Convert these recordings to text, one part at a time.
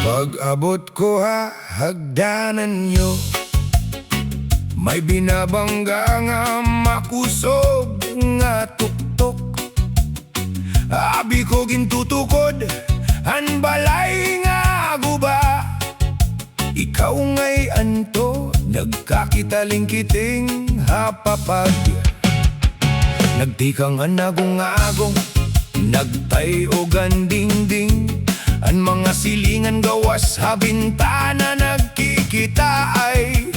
Pag-abot ko hagdanan nyo, may binabangga nga makusog nga tuktok. Abi ko gintutukod, an balay nga guba. Ikaw nga'y anto, nagkakitaling-kiting hapapag. Nagtikang anagong-agong, nagtay o ganding-ding. An mga silingan gawas ha bintana nagkikita ay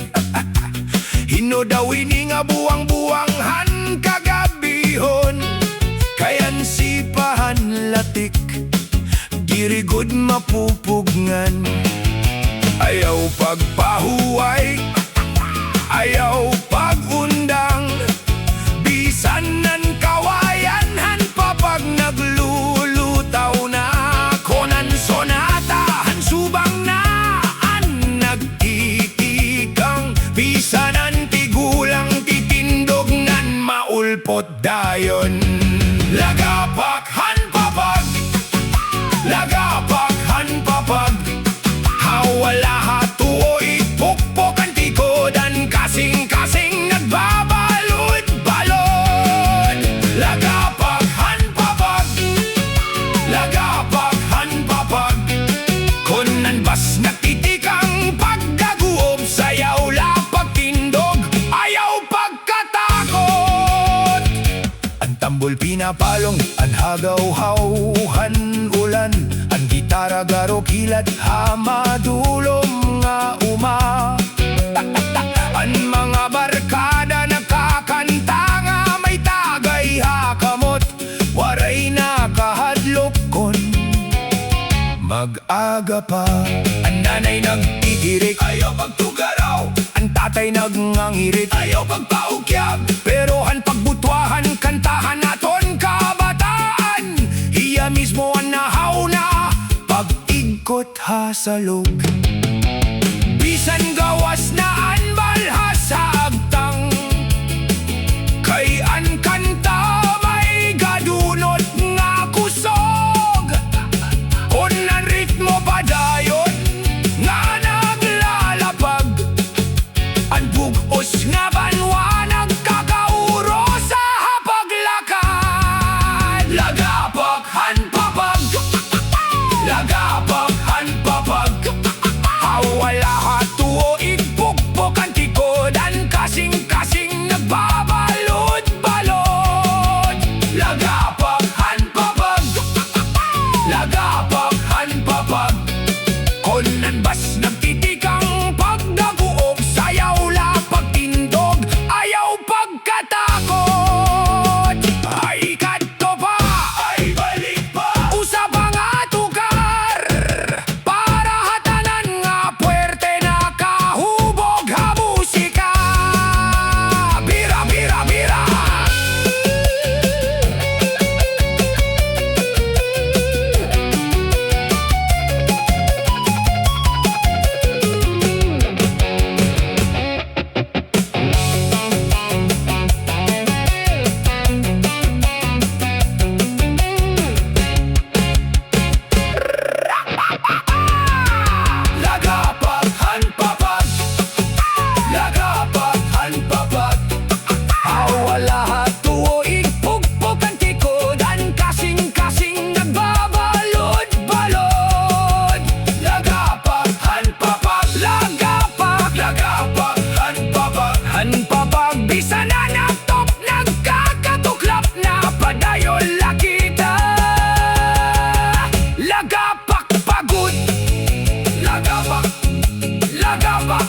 hinodawini nga buwang-buwanghan kagabihon. Kayan sipahan latik, girigod mapupugngan. Ayaw pagpahuway, ayaw pagundang. Bisan nan kawayan han papag naglulutaw na. Konan sonata han subang na an nagtitikang. Bisan an tigulang titindog ngan maulpot dayon. Lagapak han papag, lagapak han papag. Hawala hatuo ipukpok ang tikodan, kasing-kasing nagbabalod-balod. Lagapak han papag, lagapak han papag. Kunan bas nagtitikang pagdaguob, sayaw lapag tindog, ayaw pagkatakot. Ang tambol pinapalong, ang hagaw-hawhan ulan. Ang gitara garo kilat, hamadulom nga uma. Ang mga barkada nakakanta nga may tagay hakamot, waray nakahadlokon. Mag-aga pa, ang nanay nag-igirik, ayaw pagtugaraw. Ang tatay nagngangirit, ayaw pagpaukyab. Pero ang pagbutwahan, kantahan naton kabataan. Iya mismo ang nahaw na pag-igkot hasalog. Bisan gawas na an balhas sa agtang, kay an kanta may gadunot nga kusog. Kung ang ritmo padayon nga naglalapag, ang bugos nga banwa nagkakauro sa hapaglakad. Lagapak han papag, lagapak han papag. Hawala hatuo ipukpok ang tikodan, kasing-kasing nagbabalod-balod. Lagapak han papag, lagapak han papag. Kunan bas nagtitikang pagdaguog, sayaw lapag tindog, ayaw pagkatakot. Ay kadto pa, ay balik pa, usap ang atukar. Para hatanan nga puwerte na kahubog ha musika. Bira, bira, bira. Lagapak han papag, lagapak han papag. Hawala hatuo ipukpok ang tikodan, kasing-kasing nagbabalod-balod. Lagapak han papag, lagapak, lagapak han papag. Han papag, bisan na naktop, nagkakatuklap na padayon lakita. Lagapak pagod, lagapak, lagapak.